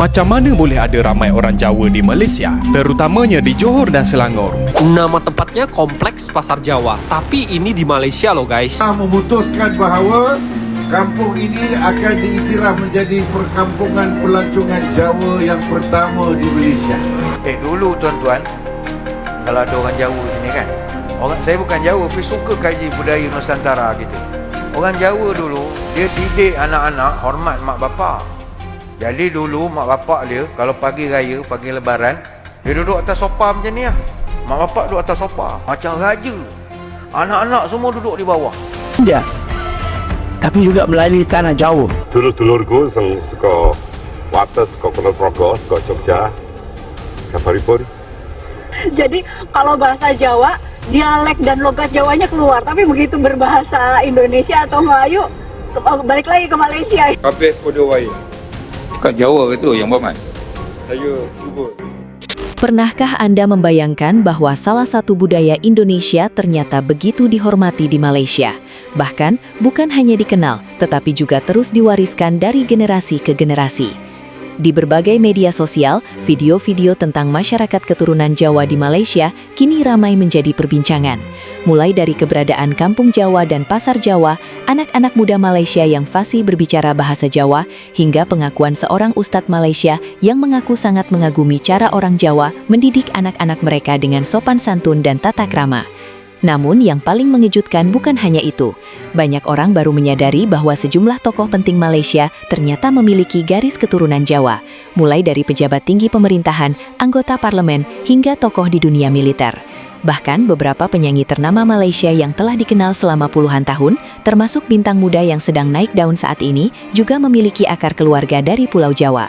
Macam mana boleh ada ramai orang Jawa di Malaysia, terutamanya di Johor dan Selangor? Nama tempatnya Kompleks Pasar Jawa, tapi ini di Malaysia loh guys. Kita memutuskan bahawa kampung ini akan diiktiraf menjadi perkampungan pelancongan Jawa yang pertama di Malaysia. Dulu tuan-tuan, kalau ada orang Jawa sini kan, saya bukan Jawa tapi suka kaji budaya Nusantara kita. Orang Jawa dulu, dia didik anak-anak hormat mak bapak. Jadi dulu mak bapak dia, kalau pagi raya, pagi lebaran, dia duduk atas sofa macam ni lah. Mak bapak duduk atas sofa, macam raja. Anak-anak semua duduk di bawah. India, tapi juga melalui tanah Jawa. Dulur-dulurku suka wates, suka Kulon Progo, suka Jogja, kabaripun. Jadi kalau bahasa Jawa, dialek dan logat Jawanya keluar, tapi begitu berbahasa Indonesia atau Melayu, balik lagi ke Malaysia. Kabeh podo wae. Bukan Jawa itu yang Baman. Saya cuba. Pernahkah Anda membayangkan bahwa salah satu budaya Indonesia ternyata begitu dihormati di Malaysia? Bahkan, bukan hanya dikenal, tetapi juga terus diwariskan dari generasi ke generasi. Di berbagai media sosial, video-video tentang masyarakat keturunan Jawa di Malaysia kini ramai menjadi perbincangan. Mulai dari keberadaan Kampung Jawa dan Pasar Jawa, anak-anak muda Malaysia yang fasih berbicara bahasa Jawa, hingga pengakuan seorang ustadz Malaysia yang mengaku sangat mengagumi cara orang Jawa mendidik anak-anak mereka dengan sopan santun dan tata krama. Namun yang paling mengejutkan bukan hanya itu. Banyak orang baru menyadari bahwa sejumlah tokoh penting Malaysia ternyata memiliki garis keturunan Jawa, mulai dari pejabat tinggi pemerintahan, anggota parlemen, hingga tokoh di dunia militer. Bahkan beberapa penyanyi ternama Malaysia yang telah dikenal selama puluhan tahun, termasuk bintang muda yang sedang naik daun saat ini, juga memiliki akar keluarga dari Pulau Jawa.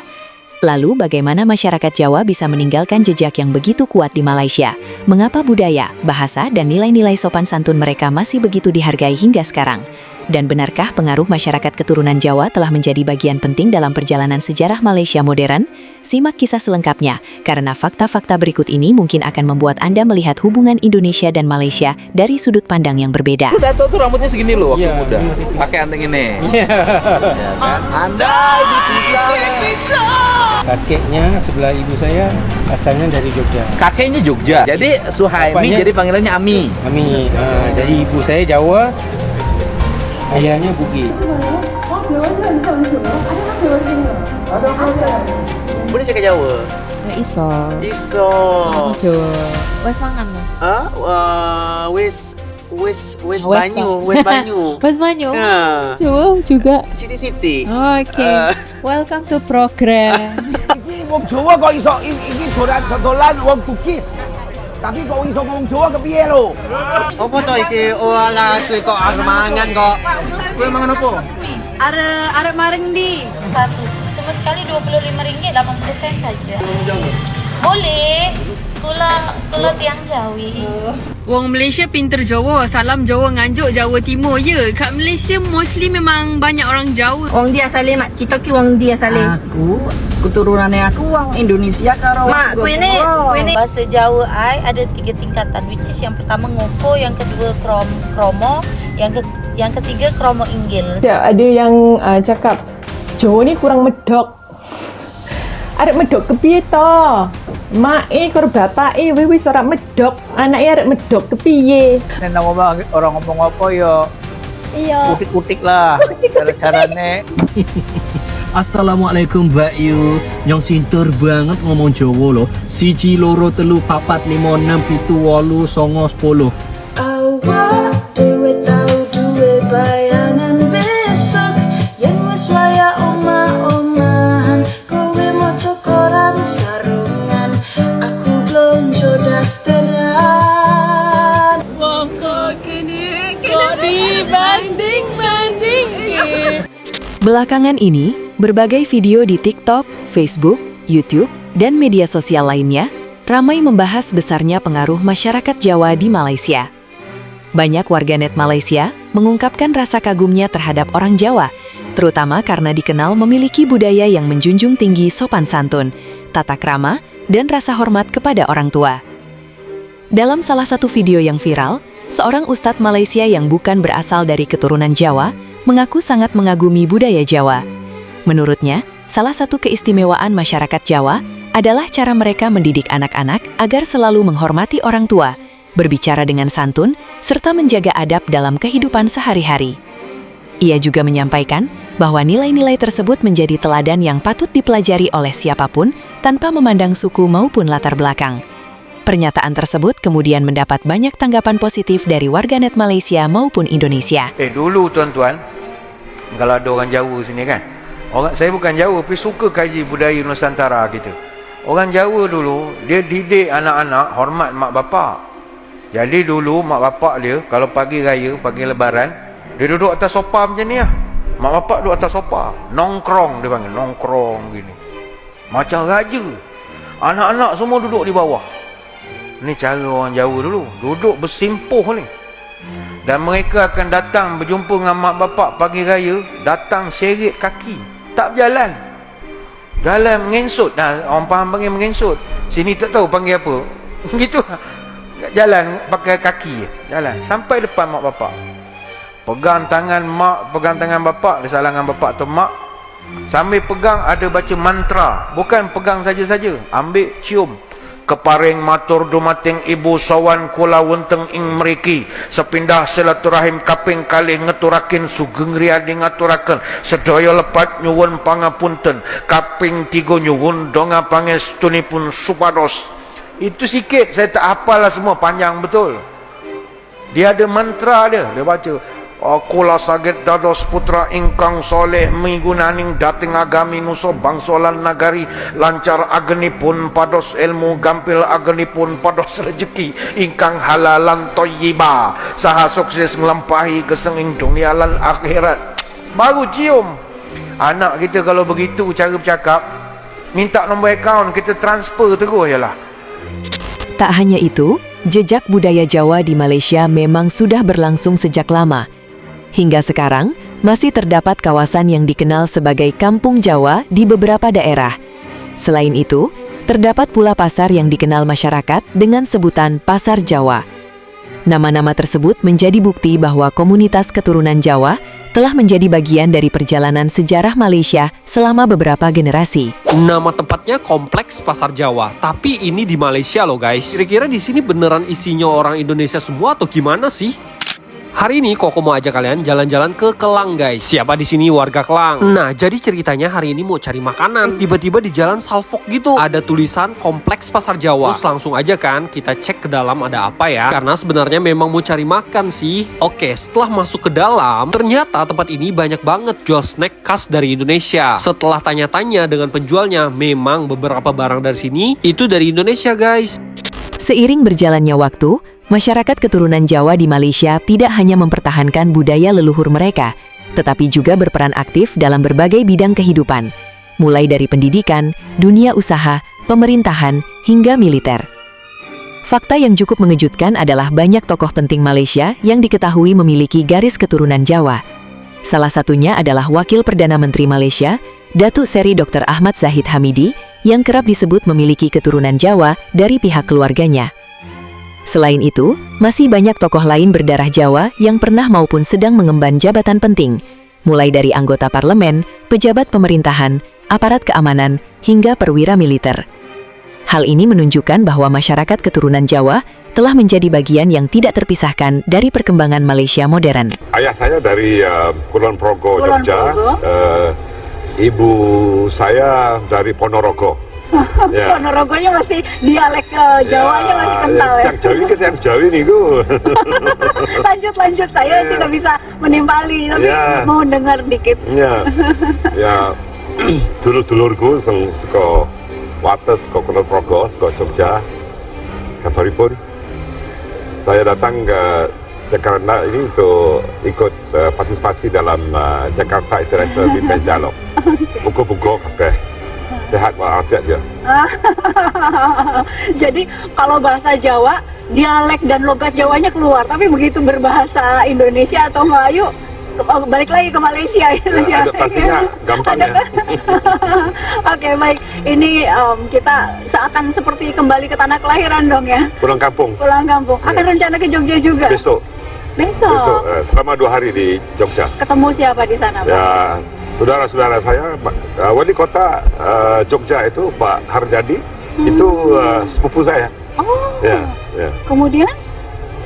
Lalu bagaimana masyarakat Jawa bisa meninggalkan jejak yang begitu kuat di Malaysia? Mengapa budaya, bahasa, dan nilai-nilai sopan santun mereka masih begitu dihargai hingga sekarang? Dan benarkah pengaruh masyarakat keturunan Jawa telah menjadi bagian penting dalam perjalanan sejarah Malaysia modern? Simak kisah selengkapnya, karena fakta-fakta berikut ini mungkin akan membuat Anda melihat hubungan Indonesia dan Malaysia dari sudut pandang yang berbeda. Dato tuh rambutnya segini loh waktu muda. Pakai anting ini. Ya kan? Andai dipisah. Kakeknya sebelah ibu saya asalnya dari Jogja. Kakeknya Jogja. Jadi Suhaimi Bapaknya, jadi panggilannya Ami. Ami. Jadi ibu saya Jawa, ayahnya Bugis. Boleh cakap Jawa? Iso. Iso. Sama Jawa. Wes mangan lo. Wes Banyu. Wes Banyu. Ya. Jawa juga. Siti. Oke. Welcome to program. Wong Jawa kok iso iki dolan wong Bugis. Tapi kok iso ngomong Jawa kepiye lho? Apa to iki? Olah kuwi kok arep mangan kok. Kuwi mangan apa? Arep maring di. Sama sekali RM25, 80 sen saja. Boleh. Kula tiang Jawi. Wong Malaysia pinter Jawa, salam Jawa Nganjuk, Jawa Timur. Ya, kat Malaysia mostly memang banyak orang Jawa. Wong dia asale mak kita ki wong dia asale. Aku keturunannya aku wong Indonesia karo Mak, kuene. Bahasa Jawa ai ada 3 tingkatan, which is yang pertama ngoko, yang kedua kromo, yang ketiga kromo inggil. Ada yang cakap Jawa ni kurang medok. Arek medok kepiye to? Mae karo bapake wis ora medok, anake arek medok kepiye? Nek orang ngomong apa ya? Iya. Utik-utik lah cara-carane. Assalamualaikum Mbak Yu. Yang sinter banget ngomong Jawa loh. 1 2 3 4 5 6 7 8 9 10. awak dhewe tau duwe bayangan besok yen wis waya omah-omahan kowe maca koran sarungan aku blonjo dasteran wong kok kene dibanding-banding. Belakangan ini, berbagai video di TikTok, Facebook, YouTube, dan media sosial lainnya ramai membahas besarnya pengaruh masyarakat Jawa di Malaysia. Banyak warganet Malaysia mengungkapkan rasa kagumnya terhadap orang Jawa, terutama karena dikenal memiliki budaya yang menjunjung tinggi sopan santun, tata krama, dan rasa hormat kepada orang tua. Dalam salah satu video yang viral, seorang ustadz Malaysia yang bukan berasal dari keturunan Jawa mengaku sangat mengagumi budaya Jawa. Menurutnya, salah satu keistimewaan masyarakat Jawa adalah cara mereka mendidik anak-anak agar selalu menghormati orang tua, berbicara dengan santun, serta menjaga adab dalam kehidupan sehari-hari. Ia juga menyampaikan bahwa nilai-nilai tersebut menjadi teladan yang patut dipelajari oleh siapapun tanpa memandang suku maupun latar belakang. Pernyataan tersebut kemudian mendapat banyak tanggapan positif dari warganet Malaysia maupun Indonesia. Dulu tuan-tuan, kalau ada orang Jawa sini kan, saya bukan Jawa tapi suka kaji budaya Nusantara kita. Orang Jawa dulu, dia didik anak-anak hormat mak bapak. Jadi dulu mak bapak dia, kalau pagi raya, pagi lebaran, dia duduk atas sofa macam ni lah. Mak bapak duduk atas sofa. Nongkrong dia panggil, nongkrong gini. Macam raja. Anak-anak semua duduk di bawah. Ni cara orang Jawa dulu. Duduk bersimpuh ni. Dan mereka akan datang berjumpa dengan mak bapak pagi raya, datang seret kaki. Tak berjalan. Jalan mengesut. Orang faham panggil mengesut. Sini tak tahu panggil apa. Gitu. Jalan pakai kaki. Jalan sampai depan mak bapak. Pegang tangan mak, pegang tangan bapak. Dia salah dengan bapak atau mak. Sambil pegang ada baca mantra. Bukan pegang saja-saja. Ambil cium. Keparing matur dumating ibu sawan kula wenteng ing mriki sepindah silaturahim kaping kalih ngeturaken sugeng riyadi ngaturaken sedaya lepat nyuwun pangapunten kaping 3 nyuwun donga pangestunipun supados. Itu sikit, saya tak hafal lah semua, panjang betul. Dia ada mantra dia baca kula saged dados putra ingkang soleh migunaning dating agami nusa bangsa lan nagari lancar agenipun pados ilmu gampil agenipun pados rejeki ingkang halalan thayyibah saha sukses nglampahi kesenging dunia lan akhirat. Baru cium. Anak kita kalau begitu cara bercakap, minta nombor akaun, kita transfer terus jelah. Tak hanya itu, jejak budaya Jawa di Malaysia memang sudah berlangsung sejak lama. Hingga sekarang, masih terdapat kawasan yang dikenal sebagai Kampung Jawa di beberapa daerah. Selain itu, terdapat pula pasar yang dikenal masyarakat dengan sebutan Pasar Jawa. Nama-nama tersebut menjadi bukti bahwa komunitas keturunan Jawa telah menjadi bagian dari perjalanan sejarah Malaysia selama beberapa generasi. Nama tempatnya Kompleks Pasar Jawa, tapi ini di Malaysia loh guys. Kira-kira di sini beneran isinya orang Indonesia semua atau gimana sih? Hari ini Koko mau ajak kalian jalan-jalan ke Kelang guys. Siapa di sini warga Kelang? Nah, jadi ceritanya hari ini mau cari makanan. Tiba-tiba di jalan Salfok gitu ada tulisan Kompleks Pasar Jawa. Terus langsung aja kan kita cek ke dalam ada apa ya. Karena sebenarnya memang mau cari makan sih. Oke, setelah masuk ke dalam, ternyata tempat ini banyak banget jual snack khas dari Indonesia. Setelah tanya-tanya dengan penjualnya, memang beberapa barang dari sini itu dari Indonesia guys. Seiring berjalannya waktu, masyarakat keturunan Jawa di Malaysia tidak hanya mempertahankan budaya leluhur mereka, tetapi juga berperan aktif dalam berbagai bidang kehidupan, mulai dari pendidikan, dunia usaha, pemerintahan, hingga militer. Fakta yang cukup mengejutkan adalah banyak tokoh penting Malaysia yang diketahui memiliki garis keturunan Jawa. Salah satunya adalah Wakil Perdana Menteri Malaysia, Datuk Seri Dr. Ahmad Zahid Hamidi, yang kerap disebut memiliki keturunan Jawa dari pihak keluarganya. Selain itu, masih banyak tokoh lain berdarah Jawa yang pernah maupun sedang mengemban jabatan penting, mulai dari anggota parlemen, pejabat pemerintahan, aparat keamanan, hingga perwira militer. Hal ini menunjukkan bahwa masyarakat keturunan Jawa telah menjadi bagian yang tidak terpisahkan dari perkembangan Malaysia modern. Ayah saya dari Kulon Progo, Jogja. Ibu saya dari Ponorogo. Ya. Ponorogonya masih dialek Jawanya masih kental ya. Yang Jawi kita yang Jawi nih gue. lanjut saya tidak bisa menimpali tapi mau dengar dikit. Ya dulur-dulurku seko Wates, seko Kulon Progo, seko Jogja. Kabaripun saya datang ke Jakarta ini untuk ikut partisipasi dalam Jakarta International Business Dialogue. Buku-buku kabeh. Sehat walafiat aja. Jadi kalau bahasa Jawa, dialek dan logat Jawanya keluar, tapi begitu berbahasa Indonesia atau Melayu, balik lagi ke Malaysia gitu ya. Adaptasinya gampang ya. Oke, baik. Ini kita seakan seperti kembali ke tanah kelahiran dong ya. Pulang kampung. Pulang kampung. Akan rencana ke Jogja juga? Besok. Selama 2 hari di Jogja. Ketemu siapa di sana, Pak? Ya, saudara-saudara saya, wali kota Jogja itu Pak Harjadi, itu sepupu saya. Oh. Ya, ya. Kemudian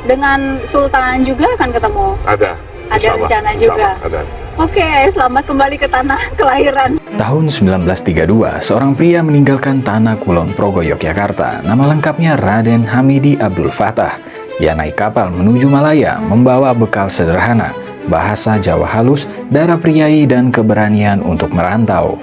dengan Sultan juga akan ketemu? Ada rencana juga? Ada. Oke, selamat kembali ke tanah kelahiran. Tahun 1932, seorang pria meninggalkan tanah Kulon Progo, Yogyakarta. Nama lengkapnya Raden Hamidi Abdul Fattah. Ia naik kapal menuju Malaya, membawa bekal sederhana, bahasa Jawa halus, darah priai, dan keberanian untuk merantau.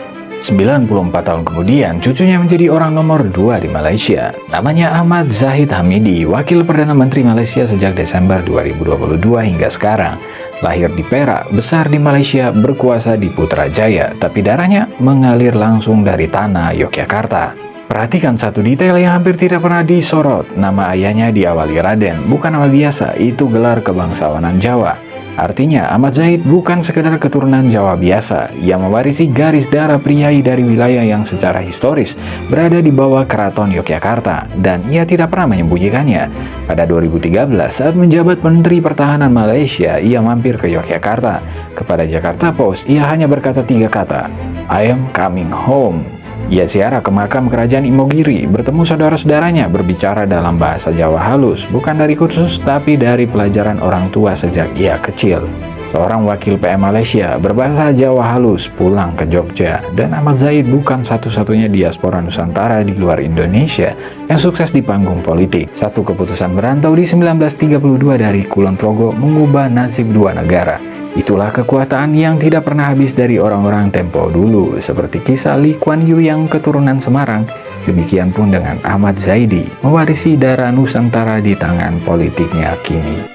94 tahun kemudian, cucunya menjadi orang nomor 2 di Malaysia. Namanya Ahmad Zahid Hamidi, Wakil Perdana Menteri Malaysia sejak Desember 2022 hingga sekarang. Lahir di Perak, besar di Malaysia, berkuasa di Putrajaya, tapi darahnya mengalir langsung dari tanah Yogyakarta. Perhatikan satu detail yang hampir tidak pernah disorot. Nama ayahnya diawali Raden, bukan nama biasa, itu gelar kebangsawanan Jawa. Artinya, Ahmad Zahid bukan sekedar keturunan Jawa biasa. Ia mewarisi garis darah priai dari wilayah yang secara historis berada di bawah Keraton Yogyakarta, dan ia tidak pernah menyembunyikannya. Pada 2013, saat menjabat Menteri Pertahanan Malaysia, ia mampir ke Yogyakarta. Kepada Jakarta Post, ia hanya berkata 3 kata, "I am coming home." Ia ziarah ke makam kerajaan Imogiri, bertemu saudara-saudaranya, berbicara dalam bahasa Jawa halus, bukan dari kursus, tapi dari pelajaran orang tua sejak ia kecil. Seorang wakil PM Malaysia berbahasa Jawa halus pulang ke Jogja, dan Ahmad Zahid bukan satu-satunya diaspora Nusantara di luar Indonesia yang sukses di panggung politik. Satu keputusan merantau di 1932 dari Kulon Progo mengubah nasib 2 negara. Itulah kekuatan yang tidak pernah habis dari orang-orang tempo dulu, seperti kisah Lee Kuan Yew yang keturunan Semarang. Demikian pun dengan Ahmad Zaidi, mewarisi darah Nusantara di tangan politiknya kini.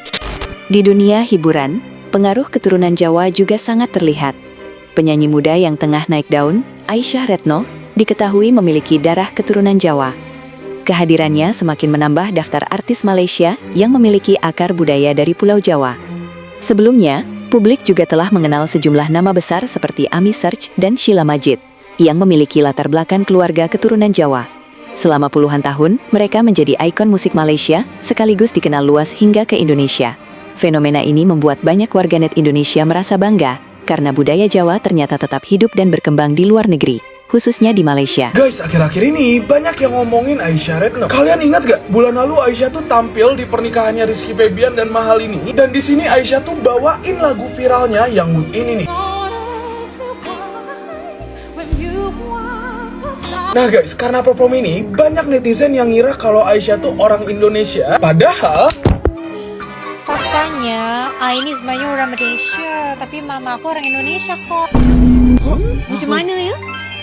Di dunia hiburan, pengaruh keturunan Jawa juga sangat terlihat. Penyanyi muda yang tengah naik daun, Aisyah Retno, diketahui memiliki darah keturunan Jawa. Kehadirannya semakin menambah daftar artis Malaysia yang memiliki akar budaya dari Pulau Jawa. Sebelumnya, publik juga telah mengenal sejumlah nama besar seperti Ami Serch dan Sheila Majid, yang memiliki latar belakang keluarga keturunan Jawa. Selama puluhan tahun, mereka menjadi ikon musik Malaysia, sekaligus dikenal luas hingga ke Indonesia. Fenomena ini membuat banyak warganet Indonesia merasa bangga, karena budaya Jawa ternyata tetap hidup dan berkembang di luar negeri, khususnya di Malaysia. Guys, akhir-akhir ini banyak yang ngomongin Aisyah Retno. Kalian ingat gak? Bulan lalu Aisyah tuh tampil di pernikahannya Rizky Febian dan Mahal ini. Dan di sini Aisyah tuh bawain lagu viralnya yang mood ini nih. Nah guys, karena perform ini, banyak netizen yang ngira kalau Aisyah tuh orang Indonesia. Padahal faktanya, ini sebenarnya orang Malaysia, tapi mama aku orang Indonesia kok. Macam mana ya?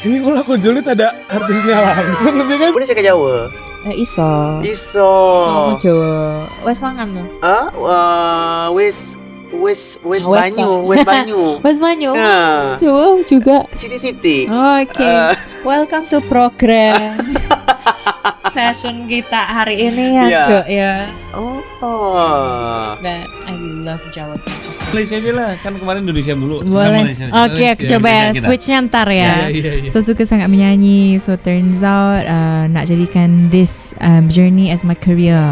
Ini kalau aku julid ada artinya langsung nanti guys. Boleh cakap Jawa? Iso. Sama Jawa. Wes mangan lo? Wes Banyu. Wes Banyu. Jawa juga. Siti. Oke. Welcome to program. Fashion kita hari ini ya, Dok ya. But I love Jawa culture. Malaysia aja lah, kan kemarin Indonesia dulu. Boleh. Oke, coba ya, switchnya ntar ya. So suka sangat menyanyi, so turns out nak jadikan this journey as my career.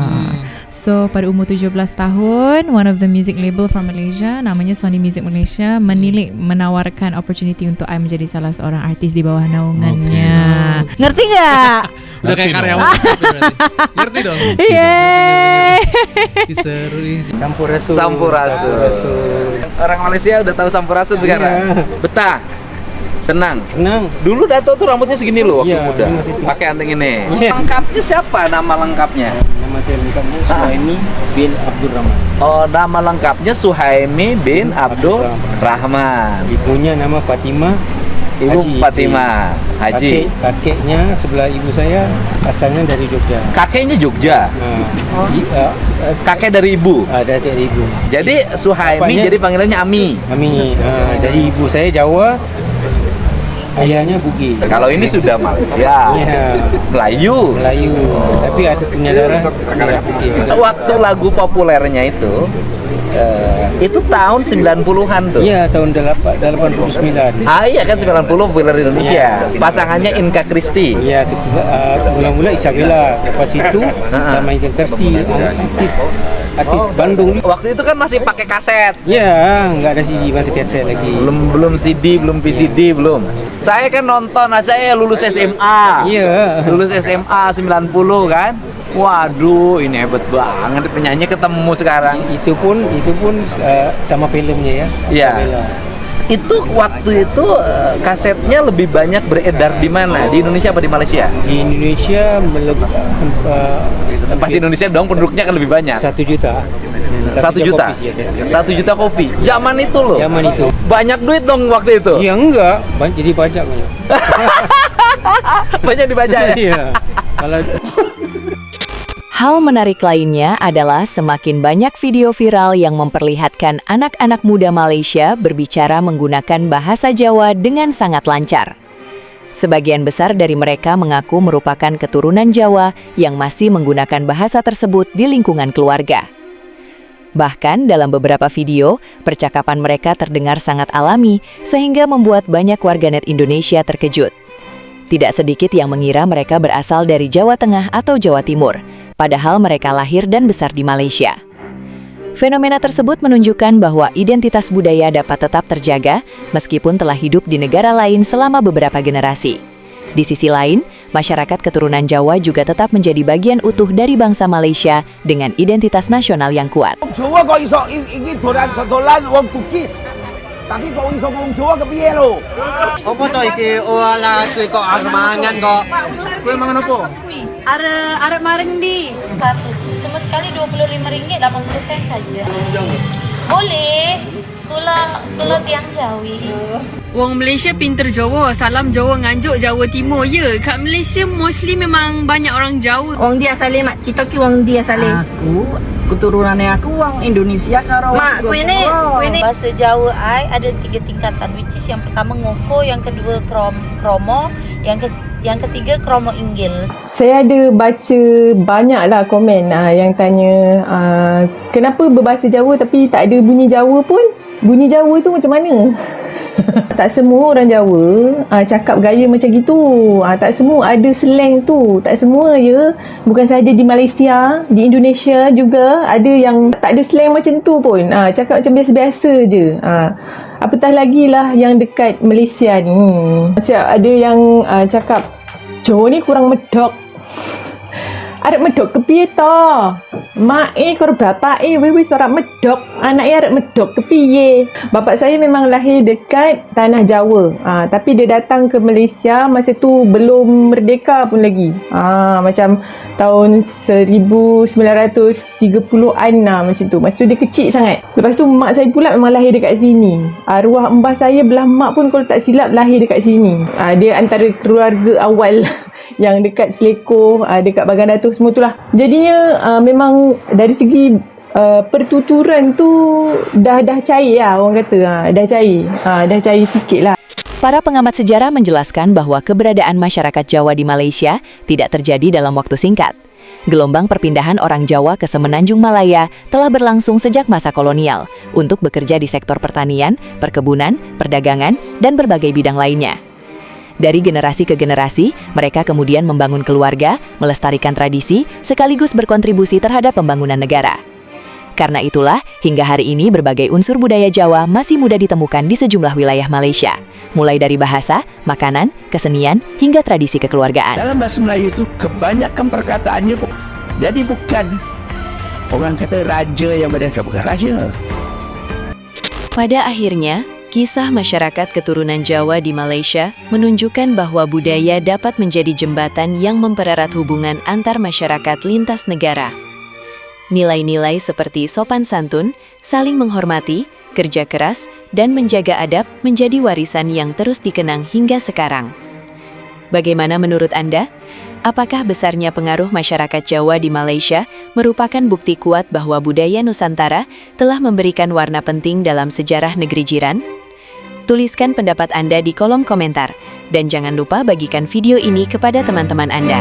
So pada umur 17 tahun, one of the music label from Malaysia, namanya Sony Music Malaysia, menawarkan opportunity untuk I menjadi salah seorang artis di bawah naungannya. Ngerti nggak? Udah kayak karyawan. Ngerti dong? Yeay. Sampurasun. Orang Malaysia udah tahu sampurasun sekarang. Betah. Senang. Dulu Dato tuh rambutnya segini loh waktu muda. Pakai anting ini. Lengkapnya siapa nama lengkapnya? Nama saya lengkapnya Suhaimi bin Abdul Rahman. Oh, nama lengkapnya Suhaimi bin Abdul Rahman. Ibunya nama Fatimah. Ibu Fatimah Haji. Kakeknya sebelah ibu saya asalnya dari Jogja. Kakeknya Jogja. Kakek dari ibu. Dari ibu. Jadi Suhaimi jadi panggilannya Ami. Jadi ibu saya Jawa, ayahnya Bugis. Kalau ini sudah Malaysia. Melayu. Tapi ada punya darah. Waktu lagu populernya itu tahun 90-an tuh. Iya, tahun 89. Iya kan 90 populer di Indonesia. Pasangannya Inka Christie. Iya, mula-mula Isabella, lepas itu sama Inka Christie aktif artis Bandung. Waktu itu kan masih pakai kaset. Ya, nggak ada CD, masih kaset lagi. Belum CD, belum VCD, belum. Saya kan nonton aja ya lulus SMA. Iya. Lulus SMA 90 kan. Waduh, ini hebat banget penyanyi ketemu sekarang. Itu pun sama filmnya ya. Iya. Itu waktu itu kasetnya lebih banyak beredar di mana? Di Indonesia apa di Malaysia? Di Indonesia pasti Indonesia dong penduduknya kan lebih banyak. 1 juta. 1 juta. 1 juta kopi. Zaman itu loh. Zaman itu. Banyak duit dong waktu itu. Ya enggak, jadi pajak banyak. Banyak dibaca ya. Iya. Kalau Hal menarik lainnya adalah semakin banyak video viral yang memperlihatkan anak-anak muda Malaysia berbicara menggunakan bahasa Jawa dengan sangat lancar. Sebagian besar dari mereka mengaku merupakan keturunan Jawa yang masih menggunakan bahasa tersebut di lingkungan keluarga. Bahkan dalam beberapa video, percakapan mereka terdengar sangat alami sehingga membuat banyak warganet Indonesia terkejut. Tidak sedikit yang mengira mereka berasal dari Jawa Tengah atau Jawa Timur, padahal mereka lahir dan besar di Malaysia. Fenomena tersebut menunjukkan bahwa identitas budaya dapat tetap terjaga meskipun telah hidup di negara lain selama beberapa generasi. Di sisi lain, masyarakat keturunan Jawa juga tetap menjadi bagian utuh dari bangsa Malaysia dengan identitas nasional yang kuat. Jawa kok iso iki dolan wong Tukis. Tapi kok iso ngomong Jawa kepiye lho? apa to iki olah kuwi kok mangan kok. Kuwi mangan apa? Arep maring di. Sama sekali RM25 80% saja. Boleh. Kula tiang Jawi. Wong Malaysia pinter Jawa, salam Jawa Nganjuk, Jawa Timur. Ya, kat Malaysia mostly memang banyak orang Jawa. Wong dia asale mak kita ki wong dia asale. Aku keturunannya aku wong Indonesia karo Mak, kuene bahasa Jawa ai ada 3 tingkatan, which is yang pertama ngoko, yang kedua kromo, yang ketiga kromo inggil. Saya ada baca banyaklah komen yang tanya kenapa berbahasa Jawa tapi tak ada bunyi Jawa pun. Bunyi Jawa tu macam mana? Tak semua orang Jawa cakap gaya macam gitu. Tak semua ada slang tu. Tak semua je. Bukan sahaja di Malaysia, di Indonesia juga ada yang tak ada slang macam tu pun. Cakap macam biasa-biasa je. Apatah lagi lah yang dekat Malaysia ni. Macam ada yang cakap Jawa ni kurang medok. Arep medok kepiye to? Mak karo bapak wis ora medok. Anak arep medok kepiye? Bapak saya memang lahir dekat tanah Jawa. Tapi dia datang ke Malaysia masa tu belum merdeka pun lagi. Macam tahun 1930-an macam tu. Masa tu dia kecil sangat. Lepas tu mak saya pula memang lahir dekat sini. Arwah mbah saya belah mak pun kalau tak silap lahir dekat sini. Dia antara keluarga awal yang dekat Selekor, dekat Bagan Datuk semua tu lah. Jadinya memang dari segi pertuturan tu dah cair lah orang kata. Dah cair sikit lah. Para pengamat sejarah menjelaskan bahwa keberadaan masyarakat Jawa di Malaysia tidak terjadi dalam waktu singkat. Gelombang perpindahan orang Jawa ke Semenanjung Malaya telah berlangsung sejak masa kolonial untuk bekerja di sektor pertanian, perkebunan, perdagangan, dan berbagai bidang lainnya. Dari generasi ke generasi, mereka kemudian membangun keluarga, melestarikan tradisi, sekaligus berkontribusi terhadap pembangunan negara. Karena itulah, hingga hari ini berbagai unsur budaya Jawa masih mudah ditemukan di sejumlah wilayah Malaysia, mulai dari bahasa, makanan, kesenian, hingga tradisi kekeluargaan. Dalam bahasa Melayu itu kebanyakan perkataannya jadi bukan orang kata raja yang berdasar, bukan raja. Pada akhirnya, kisah masyarakat keturunan Jawa di Malaysia menunjukkan bahwa budaya dapat menjadi jembatan yang mempererat hubungan antar masyarakat lintas negara. Nilai-nilai seperti sopan santun, saling menghormati, kerja keras, dan menjaga adab menjadi warisan yang terus dikenang hingga sekarang. Bagaimana menurut Anda? Apakah besarnya pengaruh masyarakat Jawa di Malaysia merupakan bukti kuat bahwa budaya Nusantara telah memberikan warna penting dalam sejarah negeri jiran? Tuliskan pendapat Anda di kolom komentar, dan jangan lupa bagikan video ini kepada teman-teman Anda.